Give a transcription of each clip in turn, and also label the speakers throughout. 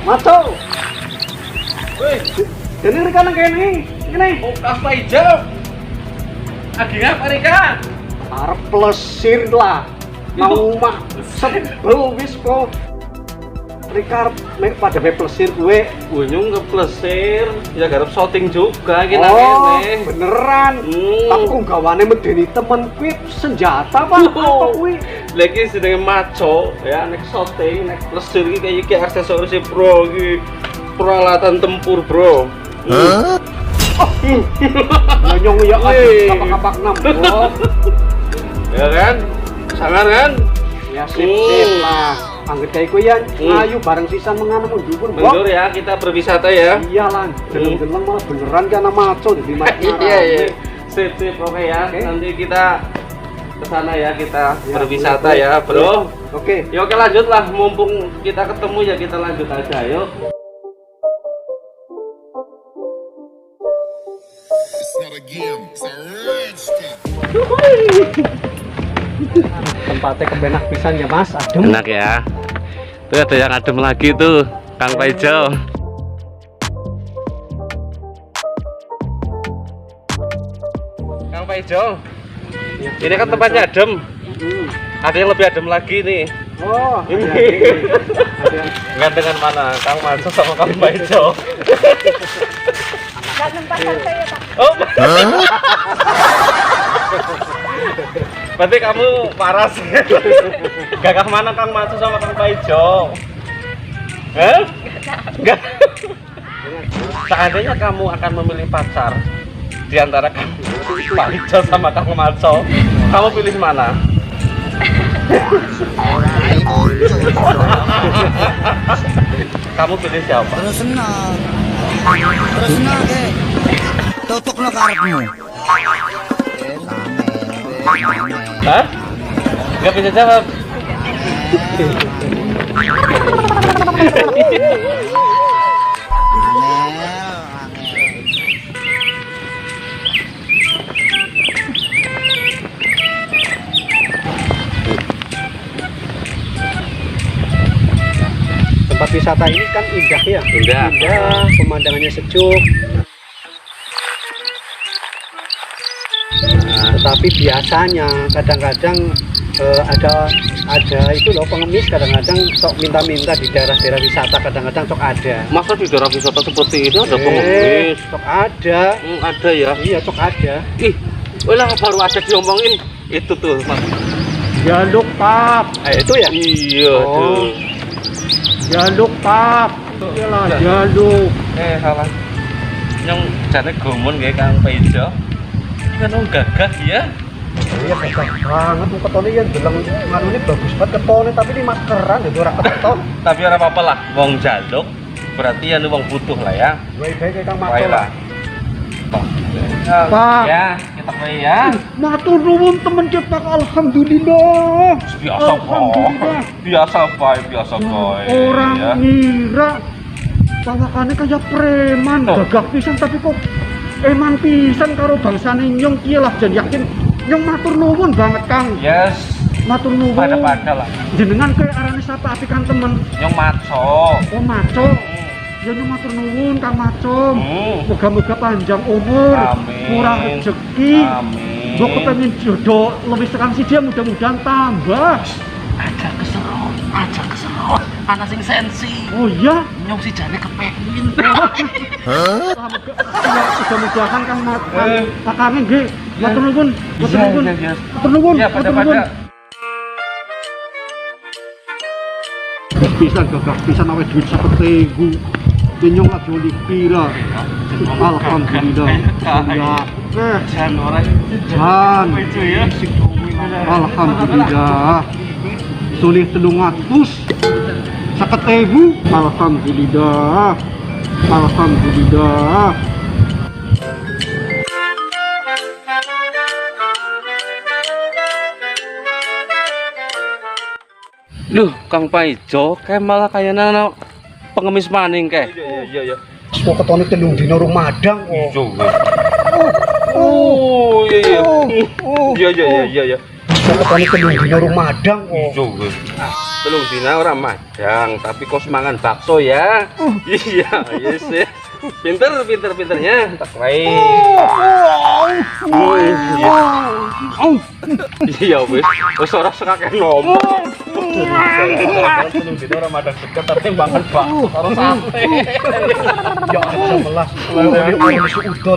Speaker 1: Maco. Woi, ini rekan kene. Kene.
Speaker 2: Oh, apa hijau? Lagi ngapa Rika?
Speaker 1: Arep plesir lah. Mau mak sebel wis kok. Rika mek pada plesir gue.
Speaker 2: Bunyung ke plesir, ya garap shooting juga kita
Speaker 1: Oh,
Speaker 2: kene.
Speaker 1: beneran. Tapi kok gawane medeni temen kuwi senjata apa? Apa kuwi?
Speaker 2: Lagi sedang maco, ya nek shooting, nek plesir iki kayak aksesoris bro, iki peralatan tempur bro.
Speaker 1: Nyong ya kapak-kapak 6 bro.
Speaker 2: Ya kan? Sangar kan?
Speaker 1: Ya sip lah. Anggere kayak kuwi ya ayu bareng sisan mengana mundur
Speaker 2: mundur ya, kita berwisata ya.
Speaker 1: Iya lan, deleng-deleng malah beneran kan maco di mana.
Speaker 2: Iya. Sip oke ya. Nanti kita ke sana ya, kita berwisata ya, bro.
Speaker 1: Oke.
Speaker 2: Ya oke lanjutlah, mumpung kita ketemu ya kita lanjut aja, yuk.
Speaker 3: It's not a game, it's a rich thing.
Speaker 1: Tempatnya kebenak pisan ya mas, adem.
Speaker 2: Enak ya. Tuh ada yang adem lagi tuh, Kang Paijo. Kang Paijo, ini kan tempatnya adem. Ada yang lebih adem lagi nih.
Speaker 1: Oh,
Speaker 2: Ini
Speaker 1: ada.
Speaker 2: gantengan mana? Kang Manso sama Kang Paijo. Oh. Berarti kamu paras. Gagah mana Kang Manso sama Kang Paijo? Enggak. Seandainya kamu akan memilih pacar di antara Kang Paijo sama Kang Manso, kamu pilih mana? Kamu pilih siapa?
Speaker 4: Terus senang ke tutuk lo karepmu.
Speaker 2: Hah? Gak bisa jawab.
Speaker 1: Tempat wisata ini kan indah ya.
Speaker 2: Indah.
Speaker 1: Pemandangannya sejuk. Tetapi biasanya kadang-kadang ada itu loh pengemis, kadang-kadang sok minta-minta di daerah-daerah wisata, kadang-kadang sok ada.
Speaker 2: Masa di daerah wisata seperti ini ada pengemis?
Speaker 1: Sok ada.
Speaker 2: Ada ya?
Speaker 1: Iya, sok ada.
Speaker 2: Ih, lah baru aja diomongin itu tuh mas.
Speaker 1: Jaluk pak. Itu ya?
Speaker 2: Iya tuh.
Speaker 1: Jaluk pak. Iyalah jaluk.
Speaker 2: Salah. Yang jane gomun nggih Kang Paijo. Kan gagah ya.
Speaker 1: Iya gagah banget ketone ya deleng nganune bagus banget ketone tapi ini maskeran ya ora ketok.
Speaker 2: Tapi ora apa-apa lah, wong jaluk berarti ya wong butuh lah ya.
Speaker 1: Baik-baik Kang
Speaker 2: Baik
Speaker 1: Maco
Speaker 2: lah.
Speaker 1: Pak.
Speaker 2: Ya, kita play ya.
Speaker 1: Matur nuwun temen cepak alhamdulillah.
Speaker 2: Biasa boy. Biasa boy.
Speaker 1: Orang
Speaker 2: ya.
Speaker 1: ngira pawakannya kayak preman, gagah pisan tapi kok eman pisan karo bangsane nyong kiye lah jan yakin nyong matur nuwun banget Kang.
Speaker 2: Yes.
Speaker 1: Matur nuwun.
Speaker 2: Pada lah.
Speaker 1: Jenengan ke arane sapa apikan temen.
Speaker 2: Yang maco.
Speaker 1: Oh Maco. Ya nyong matur nuwun Kang Maco. Moga-moga panjang umur,
Speaker 2: Amin.
Speaker 1: murah rezeki.
Speaker 2: Amin.
Speaker 1: Gua kepengen jodoh lebih sekang sih dia mudah-mudahan tambah.
Speaker 2: Aja keserot. Anak sing sensi.
Speaker 1: Oh iya.
Speaker 2: Nyong si jane kepengin.
Speaker 1: Mudah-mudahan Kang Kakangnya nggih. Matur nuwun. Matur nuwun.
Speaker 2: Ya pada.
Speaker 1: Pisan gagah pisan awet duit 1.000. Nyong lagi oli pira. Alhamdulillah. Ya.
Speaker 2: Jan orang.
Speaker 1: Jan.
Speaker 2: ya.
Speaker 1: Alhamdulillah. Sulih 300. 1.000. Alhamdulillah. Alhamdulillah.
Speaker 2: Loh, Kang Paijo, kayak malah kayak nana pengemis maning kayak. Iya.
Speaker 1: Semua ketone telung dino Ramadan kok.
Speaker 2: Oh, iya. Iya.
Speaker 1: Semua ketone telung dino Ramadan kok.
Speaker 2: Telung dina ora madang, tapi kok semangan bakso ya. Iya, yes. Pinternya tak lain. Iya wis ora sekake ngomong. Telung dina ora madang deket tapi mangan bakso karo sate.
Speaker 1: Ya Allah,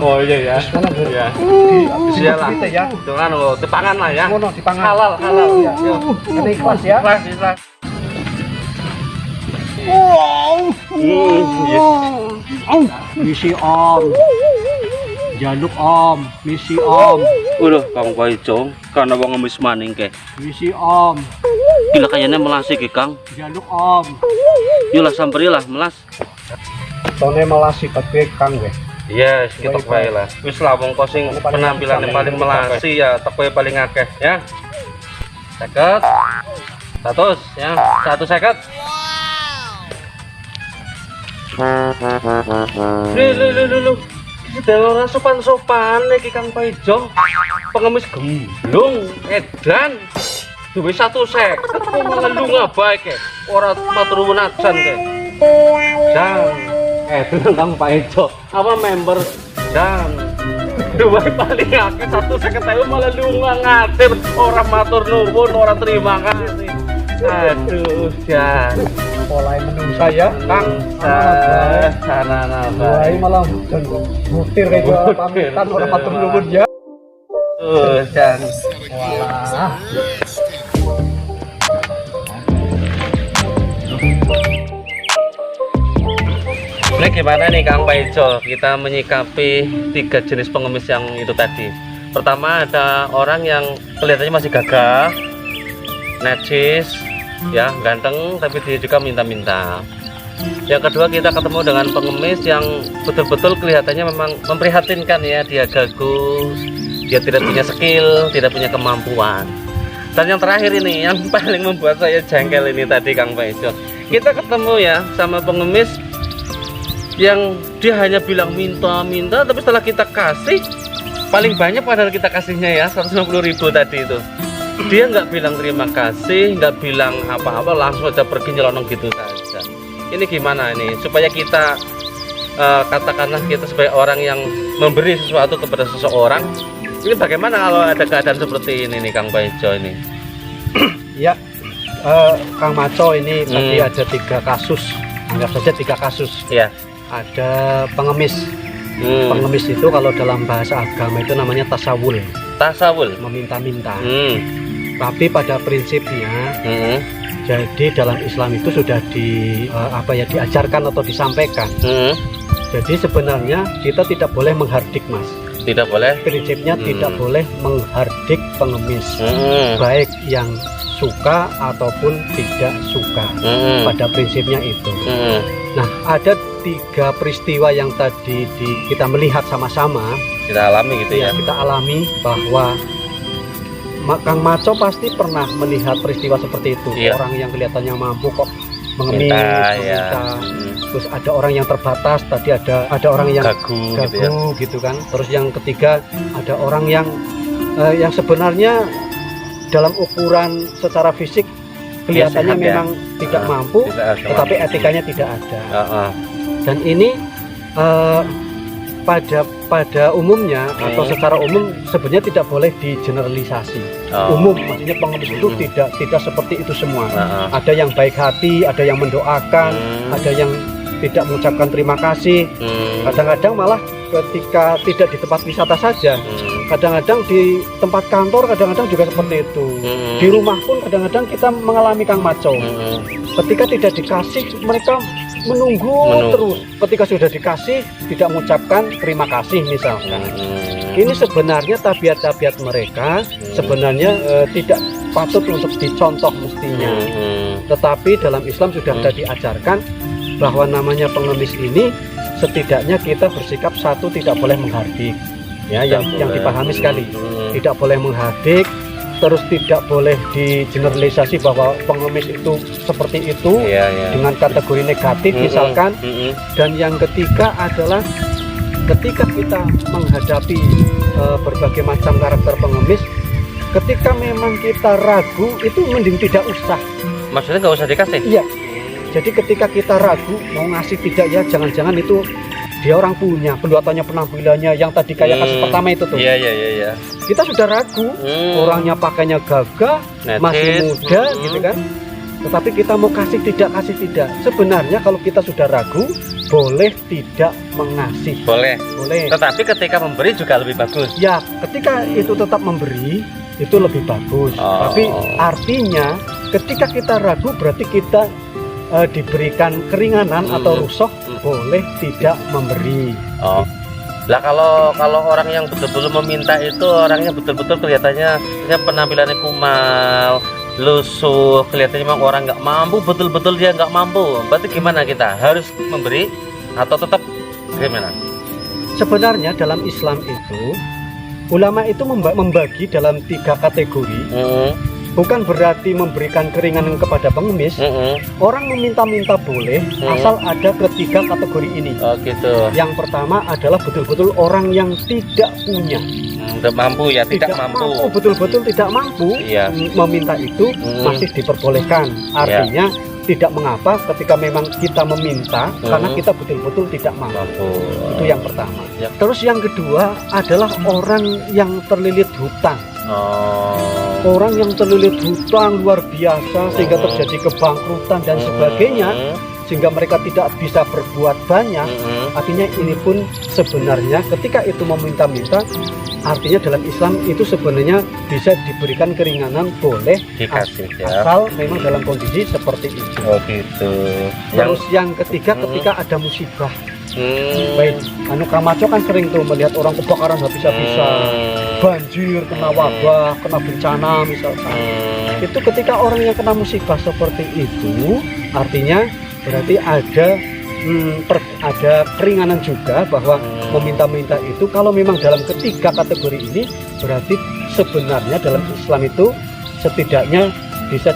Speaker 2: Oh iya ya. Iya. Sialah.
Speaker 1: Ya.
Speaker 2: Dengan dipangan lah ya.
Speaker 1: Ngono dipangan.
Speaker 2: Halal ya.
Speaker 1: Ini ikhlas ya.
Speaker 2: Ikhlas.
Speaker 1: Misi Om. Jaluk Om, misi Om.
Speaker 2: Udah Kang Paijo, karena wong ngemis maning ke.
Speaker 1: Misi Om.
Speaker 2: Gila kayaknya melasih ke Kang.
Speaker 1: Jaluk Om.
Speaker 2: Yulah samperilah melas.
Speaker 1: Tone melasi kabeh Kang weh.
Speaker 2: Yes, kita bae lah. Wis lah wong kok sing penampilan yang paling melasi ya teko paling akeh ya. 50. 100 ya. 150. Lu. Udah ora sopan-sopan iki Kang Paijo. Pengemis gemblung, edan. Duwe 150 kok malah lunga bae ke. Ora matur nuwun ajan ke. Jang. Tenang Kang Paijo. Apa member jang. Duwe paling akeh 150 malah lunga ngatir. Ora matur nuwun, ora terima kasih. Aduh, jang.
Speaker 1: Polai menung saya
Speaker 2: Kang sana
Speaker 1: mulai malah butir kayak jual pamitan orang matur nuwun ya.
Speaker 2: Jang.
Speaker 1: Walah.
Speaker 2: Ini gimana nih Kang Paijo, kita menyikapi 3 jenis pengemis yang itu tadi. Pertama ada orang yang kelihatannya masih gagah, najis, ya ganteng, tapi dia juga minta-minta. Yang kedua kita ketemu dengan pengemis yang betul-betul kelihatannya memang memprihatinkan ya, dia gagus, dia tidak punya skill, tidak punya kemampuan. Dan yang terakhir ini yang paling membuat saya jengkel ini tadi Kang Paijo, kita ketemu ya sama pengemis yang dia hanya bilang minta, tapi setelah kita kasih paling banyak padahal kita kasihnya ya 150.000 tadi itu, dia nggak bilang terima kasih, nggak bilang apa-apa, langsung aja pergi nyelonong gitu saja. Ini gimana ini supaya kita katakanlah kita sebagai orang yang memberi sesuatu kepada seseorang, ini bagaimana kalau ada keadaan seperti ini nih Kang Paijo ini?
Speaker 1: Ya, Kang Maco ini tadi ada 3 kasus, anggap saja 3 kasus.
Speaker 2: Ya.
Speaker 1: Ada pengemis. Pengemis itu kalau dalam bahasa agama itu namanya tasawul.
Speaker 2: Tasawul,
Speaker 1: meminta-minta. Tapi pada prinsipnya, jadi dalam Islam itu sudah diajarkan atau disampaikan. Jadi sebenarnya kita tidak boleh menghardik, Mas.
Speaker 2: Tidak boleh.
Speaker 1: Prinsipnya tidak boleh menghardik pengemis, baik yang suka ataupun tidak suka. Pada prinsipnya itu. Nah, ada 3 peristiwa yang tadi kita melihat sama-sama.
Speaker 2: Kita alami gitu ya.
Speaker 1: Kita alami bahwa Kang Maco pasti pernah melihat peristiwa seperti itu.
Speaker 2: Iya.
Speaker 1: Orang yang kelihatannya mampu kok mengemis,
Speaker 2: minta.
Speaker 1: Terus ada orang yang terbatas, tadi ada orang yang
Speaker 2: gagu
Speaker 1: gitu kan. Terus yang ketiga ada orang yang sebenarnya dalam ukuran secara fisik kelihatannya memang tidak mampu, tetapi etikanya tidak ada. Dan ini pada umumnya atau secara umum sebenarnya tidak boleh digeneralisasi. Umum maksudnya pengemis itu tidak seperti itu semua. Ada yang baik hati, ada yang mendoakan, ada yang tidak mengucapkan terima kasih. Kadang-kadang malah ketika tidak di tempat wisata saja, kadang-kadang di tempat kantor kadang-kadang juga seperti itu. Di rumah pun kadang-kadang kita mengalami Kang Maco. Ketika tidak dikasih mereka menunggu terus. Ketika sudah dikasih tidak mengucapkan terima kasih misalkan. Ini sebenarnya tabiat-tabiat mereka sebenarnya tidak patut untuk dicontoh mestinya. Tetapi dalam Islam sudah ada diajarkan bahwa namanya pengemis ini setidaknya kita bersikap satu, tidak boleh menghardik. Ya, yang
Speaker 2: boleh.
Speaker 1: dipahami sekali. Tidak boleh menghardik, terus tidak boleh digeneralisasi bahwa pengemis itu seperti itu dengan kategori negatif misalkan. Dan yang ketiga adalah ketika kita menghadapi berbagai macam karakter pengemis, ketika memang kita ragu, itu mending tidak usah.
Speaker 2: Maksudnya nggak usah dikasih?
Speaker 1: Iya. Jadi ketika kita ragu mau ngasih tidak, ya jangan-jangan itu dia orang punya penduatannya, penampilannya yang tadi kayak kasus pertama itu tuh.
Speaker 2: Iya.
Speaker 1: Kita sudah ragu, orangnya pakainya gagah, masih muda gitu kan. Tetapi kita mau kasih tidak. Sebenarnya kalau kita sudah ragu, boleh tidak mengasih.
Speaker 2: Boleh. Tetapi ketika memberi juga lebih bagus.
Speaker 1: Ya, ketika itu tetap memberi itu lebih bagus. Tapi artinya ketika kita ragu berarti kita diberikan keringanan atau rukhsah, boleh tidak memberi.
Speaker 2: Lah kalau orang yang betul-betul meminta itu orangnya betul-betul kelihatannya penampilannya kumal, lusuh, kelihatannya memang orang nggak mampu, betul-betul dia nggak mampu. Berarti gimana, kita harus memberi atau tetap gimana?
Speaker 1: Sebenarnya dalam Islam itu ulama itu membagi dalam 3 kategori. Bukan berarti memberikan keringanan kepada pengemis. Orang meminta-minta boleh, asal ada ketiga kategori ini.
Speaker 2: Gitu.
Speaker 1: Yang pertama adalah betul-betul orang yang tidak punya,
Speaker 2: tidak mampu ya, tidak mampu,
Speaker 1: betul-betul tidak mampu. Meminta itu masih diperbolehkan. Artinya tidak mengapa ketika memang kita meminta karena kita betul-betul tidak mampu. Itu yang pertama. Terus yang kedua adalah orang yang terlilit hutang. Orang yang terlilit hutang luar biasa sehingga terjadi kebangkrutan dan sebagainya, sehingga mereka tidak bisa berbuat banyak. Artinya ini pun sebenarnya ketika itu meminta-minta, artinya dalam Islam itu sebenarnya bisa diberikan keringanan, boleh
Speaker 2: dikasih
Speaker 1: asal memang dalam kondisi seperti itu.
Speaker 2: Gitu.
Speaker 1: Terus yang ketiga ketika ada musibah. Baik, Kang Maco kan sering tuh melihat orang kebakaran habis-habisan, banjir, kena wabah, kena bencana misalkan. Itu ketika orang yang kena musibah seperti itu, artinya berarti ada keringanan juga bahwa meminta-minta itu kalau memang dalam ketiga kategori ini, berarti sebenarnya dalam Islam itu setidaknya bisa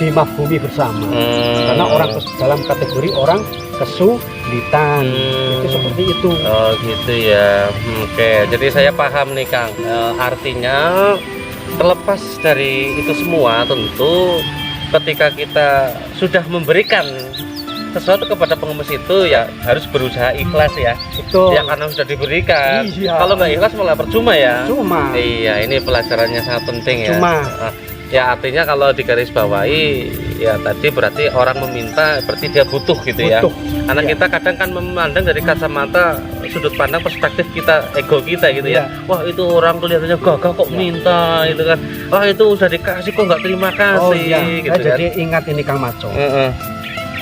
Speaker 1: dimaklumi bersama. Karena orang dalam kategori orang kesulitan, itu seperti itu.
Speaker 2: Gitu ya. Oke, jadi saya paham nih Kang. Artinya terlepas dari itu semua, tentu ketika kita sudah memberikan sesuatu kepada pengemis itu ya harus berusaha ikhlas ya.
Speaker 1: Betul.
Speaker 2: Ya karena sudah diberikan. Kalau nggak ikhlas malah percuma ya. Iya, ini pelajarannya sangat penting ya. Ya artinya kalau digarisbawahi ya tadi berarti orang meminta berarti dia butuh gitu ya. Karena kita kadang kan memandang dari kacamata sudut pandang perspektif kita, ego kita gitu ya. Wah itu orang kelihatannya gagah kok minta gitu kan. Wah itu udah dikasih kok nggak terima kasih gitu kan.
Speaker 1: Jadi ingat ini Kang Maco.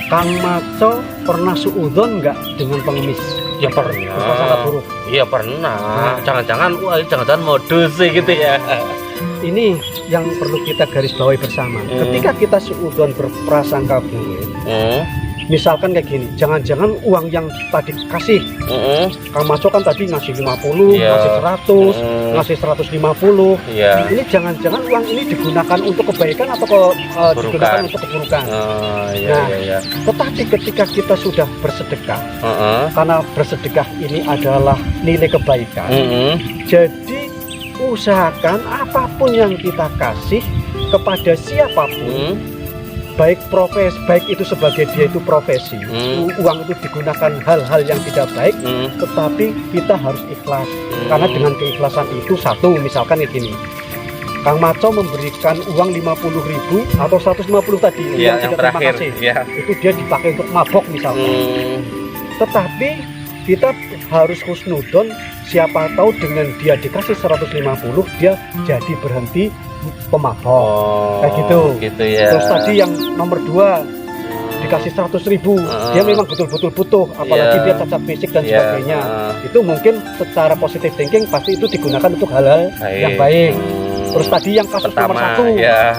Speaker 1: Kang Maco pernah suudzon nggak dengan pengemis?
Speaker 2: Ya pernah.
Speaker 1: Buruk.
Speaker 2: Iya pernah. Jangan-jangan modus sih gitu ya.
Speaker 1: Ini yang perlu kita garis bawahi bersama. Ketika kita suudzon berprasangka buruk, misalkan kayak gini, jangan-jangan uang yang tadi kasih, Kang Maco kan tadi ngasih 50, ngasih 100, ngasih 150. Ini jangan-jangan uang ini digunakan untuk kebaikan atau digunakan untuk keburukan. Tetapi ketika kita sudah bersedekah, karena bersedekah ini adalah nilai kebaikan, jadi usahakan apapun yang kita kasih kepada siapapun, baik itu sebagai dia itu profesi, uang itu digunakan hal-hal yang tidak baik, tetapi kita harus ikhlas. Karena dengan keikhlasan itu, satu misalkan kayak gini, Kang Maco memberikan uang 50.000 atau 150 tadi, yang tidak terima kasih, itu dia dipakai untuk mabok misalkan. Tetapi kita harus husnudon, siapa tahu dengan dia dikasih 150 dia jadi berhenti pemabok, kayak gitu ya. Terus tadi yang nomor 2 dikasih 100.000, dia memang betul-betul butuh, apalagi dia cacat fisik dan sebagainya. Itu mungkin secara positive thinking pasti itu digunakan untuk hal-hal yang baik. Terus tadi yang kasus
Speaker 2: Pertama,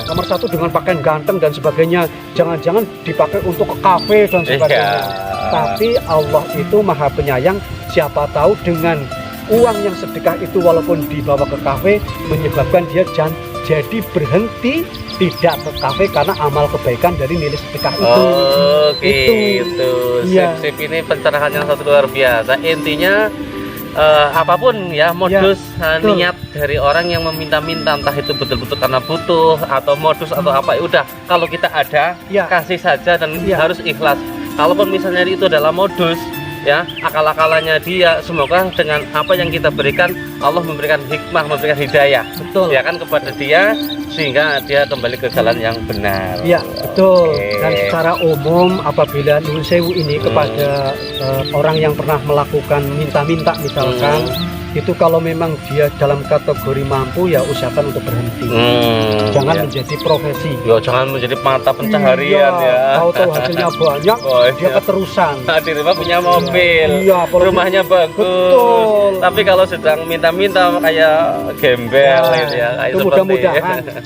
Speaker 1: nomor satu dengan pakaian ganteng dan sebagainya, jangan-jangan dipakai untuk ke kafe dan sebagainya. Tapi Allah itu maha penyayang, siapa tahu dengan uang yang sedekah itu walaupun dibawa ke kafe menyebabkan dia jadi berhenti tidak ke kafe karena amal kebaikan dari nilai sedekah itu.
Speaker 2: Gitu. Sip, ini pencerahan yang satu luar biasa. Intinya apapun ya modus niat dari orang yang meminta-minta, entah itu betul-betul karena butuh atau modus atau apa, udah kalau kita ada kasih saja dan harus ikhlas. Kalaupun misalnya itu adalah modus ya, akal-akalannya dia, semoga dengan apa yang kita berikan Allah memberikan hikmah, memberikan hidayah, betul ya kan, kepada dia sehingga dia kembali ke jalan yang benar.
Speaker 1: Ya betul. Dan secara umum apabila Nuhun Sewu ini kepada orang yang pernah melakukan minta-minta misalkan, itu kalau memang dia dalam kategori mampu ya usahakan untuk berhenti. Jangan menjadi profesi.
Speaker 2: Ya jangan menjadi mata pencaharian ya.
Speaker 1: Tahu-tahu hasilnya banyak, dia keterusan.
Speaker 2: Di rumah punya mobil, rumahnya bagus.
Speaker 1: Betul.
Speaker 2: Tapi kalau sedang minta-minta kayak gembel gitu ya.
Speaker 1: Itu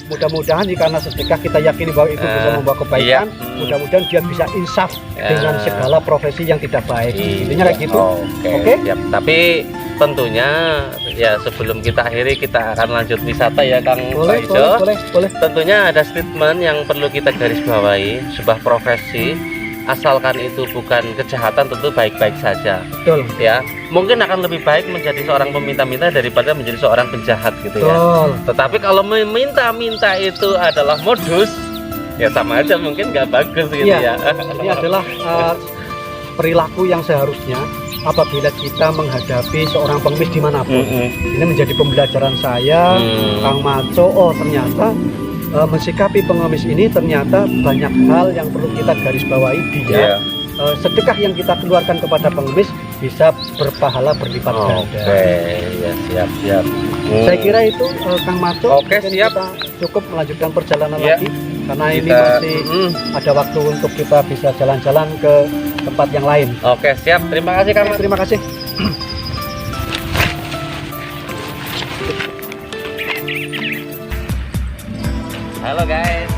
Speaker 1: mudah-mudahan karena sedekah kita yakini bahwa itu bisa membawa kebaikan. Mudah-mudahan dia bisa insaf dengan segala profesi yang tidak baik. Intinya kayak gitu. Oke.
Speaker 2: Tapi tentunya ya sebelum kita akhiri, kita akan lanjut wisata ya Kang Pak Ijo.
Speaker 1: Boleh.
Speaker 2: Tentunya ada statement yang perlu kita garis bawahi. Sebuah profesi asalkan itu bukan kejahatan tentu baik-baik saja.
Speaker 1: Betul.
Speaker 2: Ya, mungkin akan lebih baik menjadi seorang peminta-minta daripada menjadi seorang penjahat gitu ya. Tetapi kalau meminta-minta itu adalah modus, ya sama aja mungkin nggak bagus gitu ya.
Speaker 1: Ini adalah perilaku yang seharusnya apabila kita menghadapi seorang pengemis dimanapun. Ini menjadi pembelajaran saya, Kang Maco. Oh ternyata mensikapi pengemis ini ternyata banyak hal yang perlu kita garis bawahi. Dia sedekah yang kita keluarkan kepada pengemis bisa berpahala berlipat ganda.
Speaker 2: Ya siap.
Speaker 1: Saya kira itu Kang Maco.
Speaker 2: Siap.
Speaker 1: Kita cukup melanjutkan perjalanan lagi karena ini masih ada waktu untuk kita bisa jalan-jalan ke tempat yang lain.
Speaker 2: Siap. Terima kasih Kang.
Speaker 1: Terima kasih.
Speaker 2: Halo guys.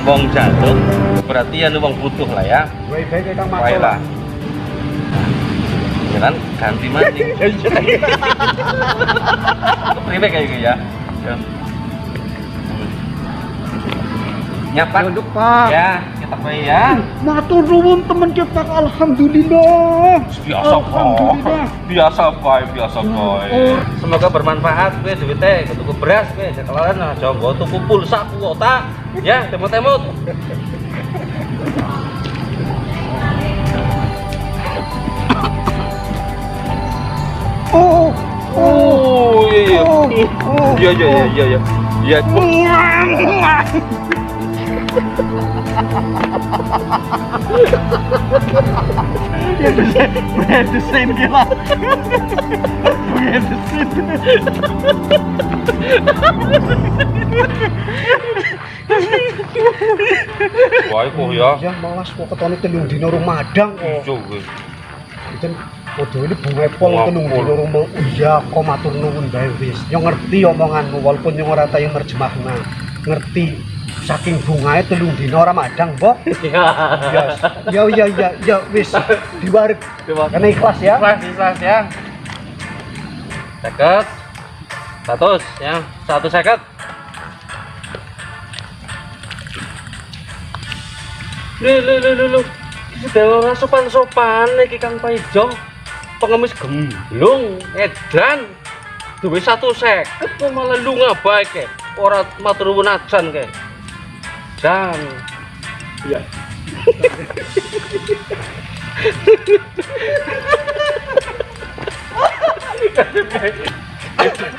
Speaker 2: Wong jatuh berarti ya wong butuh lah ya.
Speaker 1: Baik Kang Maco.
Speaker 2: Baiklah. Jangan ganti maning. Priwe kayak gitu ya. Nyapak.
Speaker 1: Duduk Pak.
Speaker 2: Ya, kita bae ya.
Speaker 1: Matur nuwun temen cepak, alhamdulillah.
Speaker 2: Biasa bae. Semoga bermanfaat kowe duwite tuku beras kowe sekalian aja nggo tuku pulsa kuota ya, temut-temut. Iya. Beredesin gila. Wah, kok ya.
Speaker 1: Ya malas kok ketone telung dina Ramadan kok. Itu Waduh ini bunga pol tenung dino rumah. Iya kok matur nuwun bae wis. Yo ngerti omonganmu walaupun yo ora tau nerjemahna. Ngerti saking bungae telung dino Ramadan, Mbok. Ya wis diwarik. Karena ikhlas ya.
Speaker 2: Ikhlas ya. Seket. 100 ya. 1 seket. Lu. Sudah ora sopan-sopan iki Kang Paijo. Pengemis gemblung, edan. Duwe 1 seket kok malah lunga bae ke. Ora matur nuwun ajan ke. Dan iya.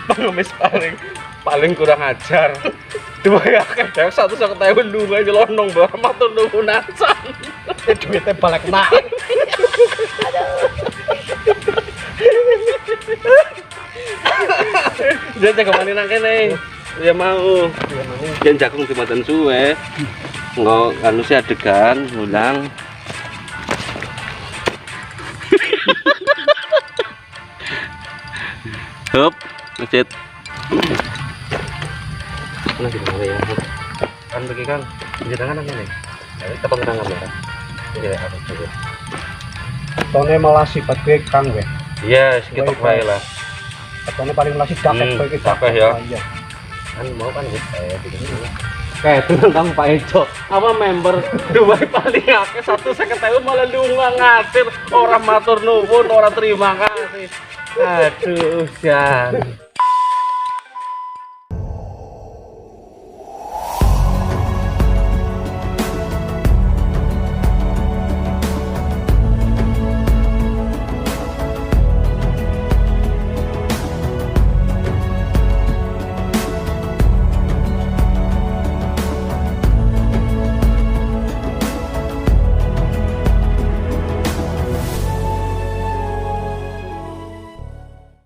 Speaker 2: Pengemis paling kurang ajar. Dua ya kayak 150.000 lunga nyelonong bareng matur nuwun asan.
Speaker 1: Duitnya balik nak.
Speaker 2: Dia jaga mani nang kene. Ya mau. Yen jagung dimaten suwe. Engko anu si adegan ulang. Hop, ngecet. Nah, gimana ya? Kan bagi kan, di tangan ini. Kita pengen kamera. Ini apa coba?
Speaker 1: Tone malah sifat gue kang gue.
Speaker 2: Iya, sekitar wae lah.
Speaker 1: Tone paling malah sifat gue iki
Speaker 2: capek ya. Kan mau kan gitu. Kayak itu tentang Pak Ejo. Apa member dua paling akeh 150.000 malah lunga ngatir, orang matur nuwun, orang terima kasih. Aduh, Jan.